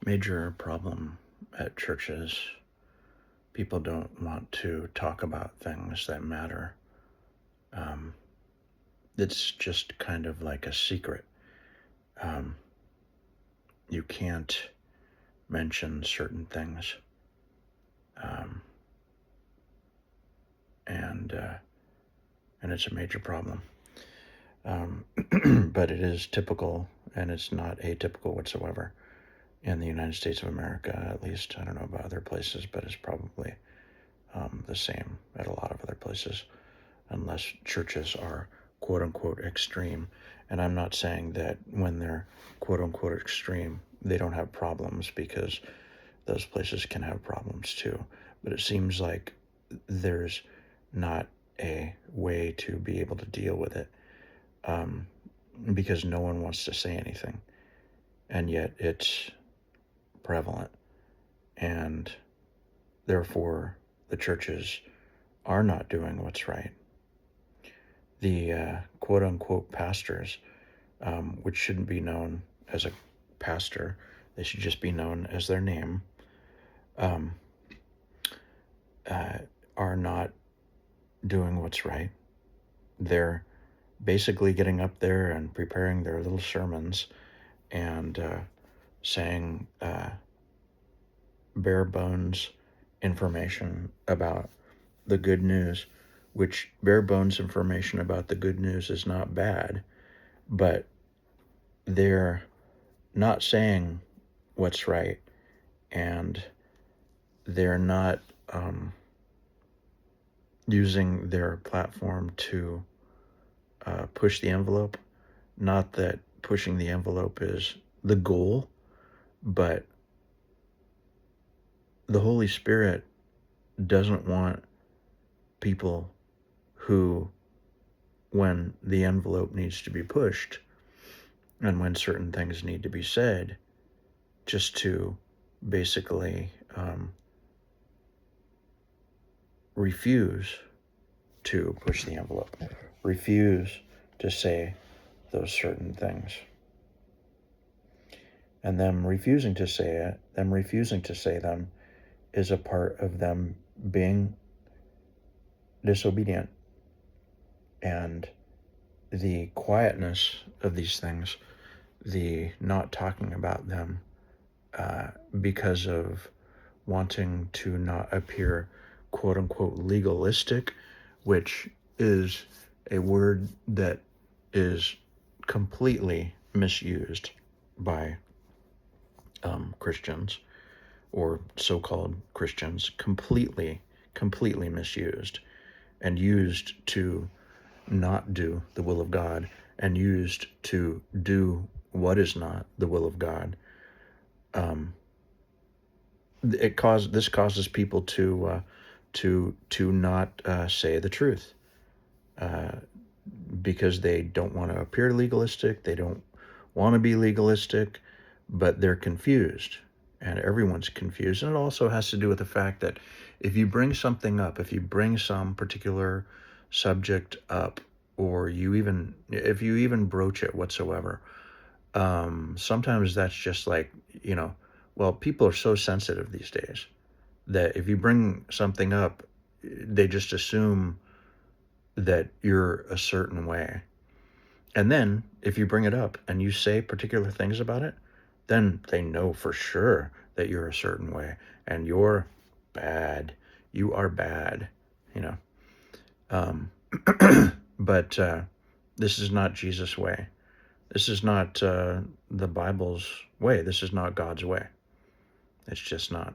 Major problem at churches. People don't want to talk about things that matter. Um, it's just kind of like a secret. Um, you can't mention certain things. Um, and and it's a major problem. Um, but it is typical, and it's not atypical whatsoever in the United States of America, at least. I don't know about other places, but it's probably the same at a lot of other places, unless churches are quote unquote extreme. And I'm not saying that when they're quote unquote extreme, they don't have problems, because those places can have problems too. But it seems like there's not a way to be able to deal with it, um, because no one wants to say anything. And yet it's prevalent. And therefore, the churches are not doing what's right. The quote unquote pastors, which shouldn't be known as a pastor, they should just be known as their name, um, are not doing what's right. They're basically getting up there and preparing their little sermons and saying bare bones information about the good news, which bare bones information about the good news is not bad, but they're not saying what's right, and they're not using their platform to push the envelope. Not that pushing the envelope is the goal, but the Holy Spirit doesn't want people who, when the envelope needs to be pushed and when certain things need to be said, just to basically refuse to push the envelope, refuse to say those certain things. And them refusing to say it, them refusing to say them, is a part of them being disobedient. And the quietness of these things, the not talking about them, because of wanting to not appear quote unquote legalistic, which is a word that is completely misused by Christians, or so-called Christians, completely misused and used to not do the will of God, and used to do what is not the will of God. This causes people to not say the truth, because they don't want to appear legalistic. They don't want to be legalistic, but they're confused, and everyone's confused. And it also has to do with the fact that if you bring something up, if you bring some particular subject up, or if you even broach it whatsoever, sometimes that's just like, well, people are so sensitive these days that if you bring something up, they just assume that you're a certain way. And then if you bring it up and you say particular things about it, then they know for sure that you're a certain way and you're bad. You are bad, you know. But this is not Jesus' way. This is not the Bible's way. This is not God's way. It's just not.